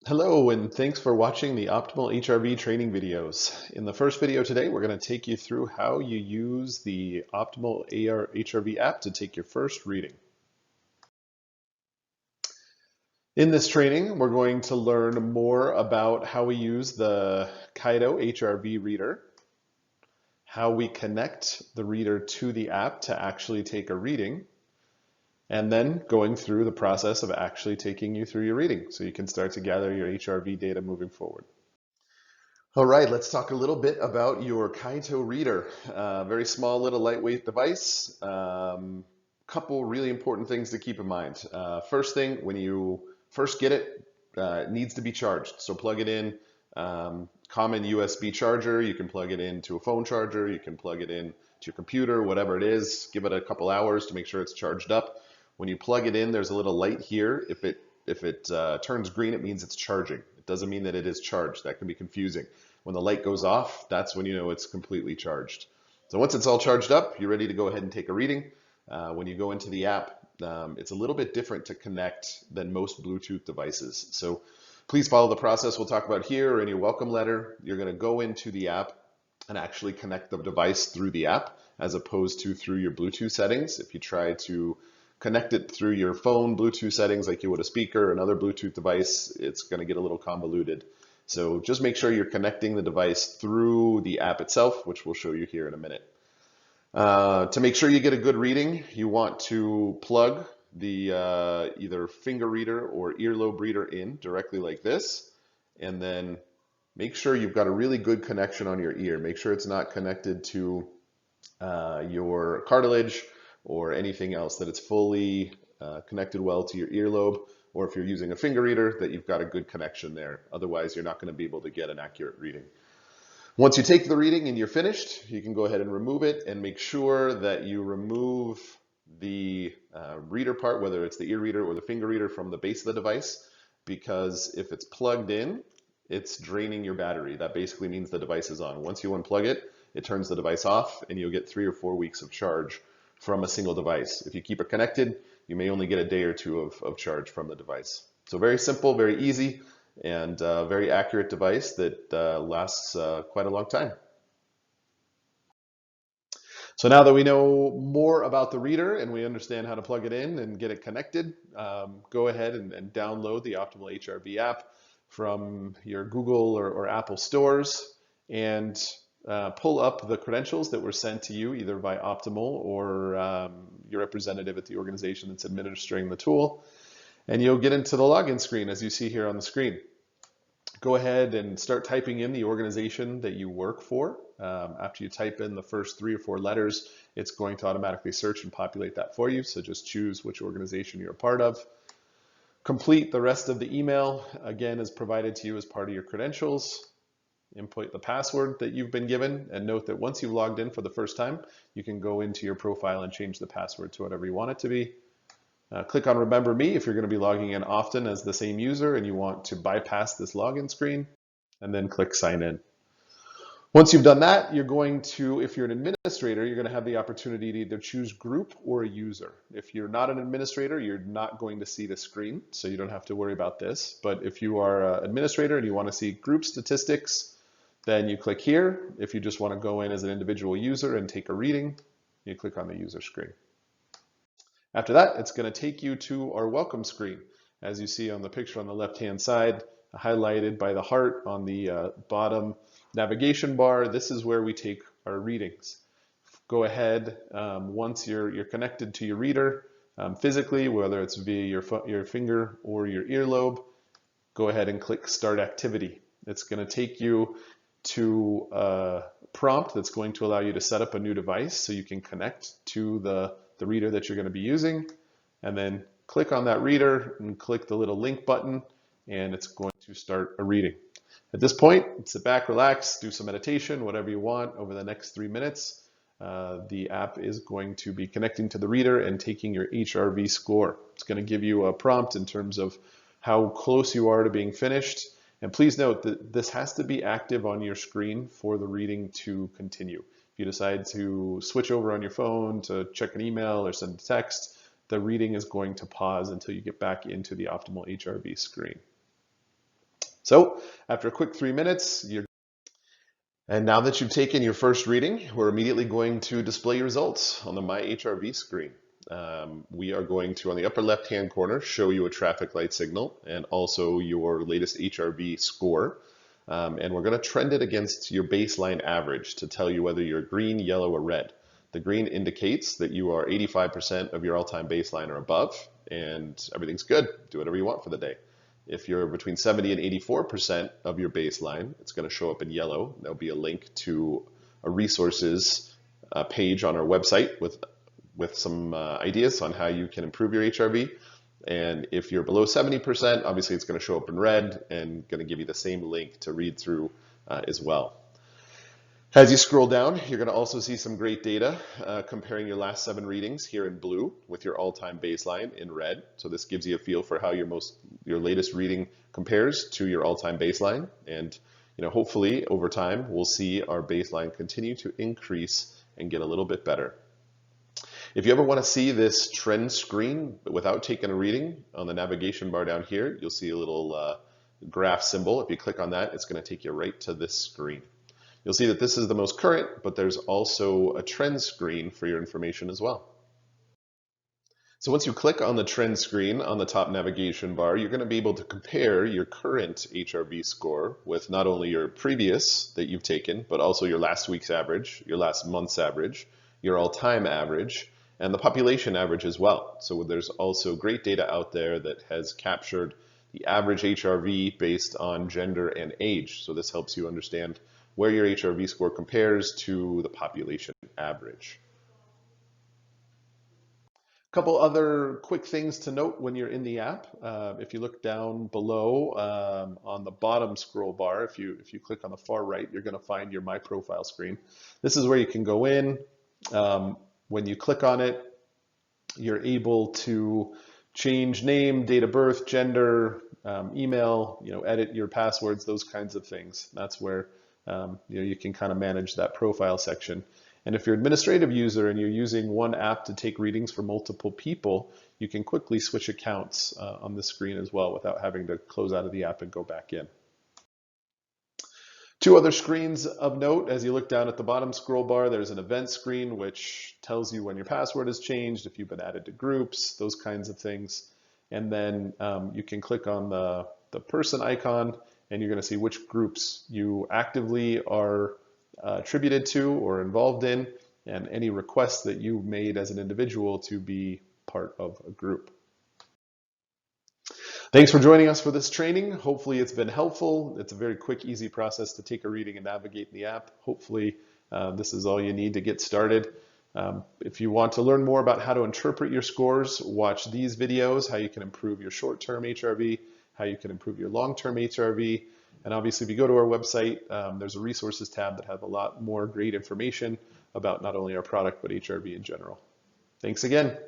Hello, and thanks for watching the Optimal HRV training videos. In the first video today, we're going to take you through how you use the Optimal HRV app to take your first reading. In this training, we're going to learn more about how we use the Kaido HRV reader, how we connect the reader to the app to actually take a reading, and then going through the process of actually taking you through your reading so you can start to gather your HRV data moving forward. All right, let's talk a little bit about your Kaito reader. Very small, little lightweight device. Couple really important things to keep in mind. First thing, when you first get it, it needs to be charged. So plug it in, common USB charger. You can plug it into a phone charger. You can plug it in to your computer, whatever it is. Give it a couple hours to make sure it's charged up. When you plug it in, there's a little light here. If it turns green, it means it's charging. It doesn't mean that it is charged. That can be confusing. When the light goes off, that's when you know it's completely charged. So once it's all charged up, you're ready to go ahead and take a reading. When you go into the app, it's a little bit different to connect than most Bluetooth devices. So please follow the process we'll talk about here or in your welcome letter. You're going to go into the app and actually connect the device through the app as opposed to through your Bluetooth settings. If you try to connect it through your phone Bluetooth settings like you would a speaker or another Bluetooth device, it's going to get a little convoluted. So just make sure you're connecting the device through the app itself, which we'll show you here in a minute. To make sure you get a good reading, you want to plug the either finger reader or earlobe reader in directly like this, and then make sure you've got a really good connection on your ear. Make sure it's not connected to your cartilage or anything else, that it's fully connected well to your earlobe, or if you're using a finger reader, that you've got a good connection there. Otherwise, you're not going to be able to get an accurate reading. Once you take the reading and you're finished, you can go ahead and remove it and make sure that you remove the reader part, whether it's the ear reader or the finger reader, from the base of the device, because if it's plugged in, it's draining your battery. That basically means the device is on. Once you unplug it, it turns the device off and you'll get 3 or 4 weeks of charge from a single device. If you keep it connected, you may only get a day or two of charge from the device. So very simple, very easy, and very accurate device that lasts quite a long time. So now that we know more about the reader and we understand how to plug it in and get it connected, go ahead and download the Optimal HRV app from your Google or Apple stores and pull up the credentials that were sent to you either by Optimal or your representative at the organization that's administering the tool. And you'll get into the login screen as you see here on the screen. Go ahead and start typing in the organization that you work for. After you type in the first 3 or 4 letters, it's going to automatically search and populate that for you. So just choose which organization you're a part of. Complete the rest of the email, again, as provided to you as part of your credentials. Input the password that you've been given, and note that once you've logged in for the first time, you can go into your profile and change the password to whatever you want it to be. Click on Remember Me if you're going to be logging in often as the same user and you want to bypass this login screen, and then click Sign In. Once you've done that, you're going to, if you're an administrator, you're going to have the opportunity to either choose group or a user. If you're not an administrator, you're not going to see the screen, so you don't have to worry about this. But if you are an administrator and you want to see group statistics, then you click here. If you just want to go in as an individual user and take a reading, you click on the user screen. After that, it's going to take you to our welcome screen. As you see on the picture on the left-hand side, highlighted by the heart on the bottom navigation bar, this is where we take our readings. Go ahead, once you're connected to your reader physically, whether it's via your finger or your earlobe, go ahead and click Start Activity. It's going to take you to a prompt that's going to allow you to set up a new device so you can connect to the reader that you're going to be using, and then click on that reader and click the little link button, and it's going to start a reading. At this point, sit back, relax, do some meditation, whatever you want over the next 3 minutes. The app is going to be connecting to the reader and taking your HRV score. It's going to give you a prompt in terms of how close you are to being finished. And please note that this has to be active on your screen for the reading to continue. If you decide to switch over on your phone to check an email or send a text, the reading is going to pause until you get back into the Optimal HRV screen. So after a quick 3 minutes, and now that you've taken your first reading, we're immediately going to display your results on the My HRV screen. We are going to, on the upper left-hand corner, show you a traffic light signal and also your latest HRV score. And we're going to trend it against your baseline average to tell you whether you're green, yellow, or red. The green indicates that you are 85% of your all-time baseline or above, and everything's good. Do whatever you want for the day. If you're between 70 and 84% of your baseline, it's going to show up in yellow. There'll be a link to a resources page on our website with some ideas on how you can improve your HRV. And if you're below 70%, obviously it's going to show up in red and going to give you the same link to read through as well. As you scroll down, you're going to also see some great data comparing your last 7 readings here in blue with your all-time baseline in red. So this gives you a feel for how your latest reading compares to your all-time baseline. And hopefully over time we'll see our baseline continue to increase and get a little bit better. If you ever want to see this trend screen but without taking a reading, on the navigation bar down here, you'll see a little graph symbol. If you click on that, it's going to take you right to this screen. You'll see that this is the most current, but there's also a trend screen for your information as well. So once you click on the trend screen on the top navigation bar, you're going to be able to compare your current HRV score with not only your previous that you've taken, but also your last week's average, your last month's average, your all-time average, and the population average as well. So there's also great data out there that has captured the average HRV based on gender and age. So this helps you understand where your HRV score compares to the population average. A couple other quick things to note when you're in the app. If you look down below on the bottom scroll bar, if you click on the far right, you're going to find your My Profile screen. This is where you can go in. When you click on it, you're able to change name, date of birth, gender, email, edit your passwords, those kinds of things. That's where you can kind of manage that profile section. And if you're an administrative user and you're using one app to take readings for multiple people, you can quickly switch accounts on the screen as well without having to close out of the app and go back in. 2 other screens of note. As you look down at the bottom scroll bar, there's an event screen which tells you when your password has changed, if you've been added to groups, those kinds of things. And then you can click on the person icon and you're going to see which groups you actively are attributed to or involved in, and any requests that you made as an individual to be part of a group. Thanks for joining us for this training. Hopefully it's been helpful. It's a very quick, easy process to take a reading and navigate in the app. Hopefully this is all you need to get started. If you want to learn more about how to interpret your scores, watch these videos, how you can improve your short-term HRV, how you can improve your long-term HRV. And obviously, if you go to our website, there's a resources tab that have a lot more great information about not only our product, but HRV in general. Thanks again.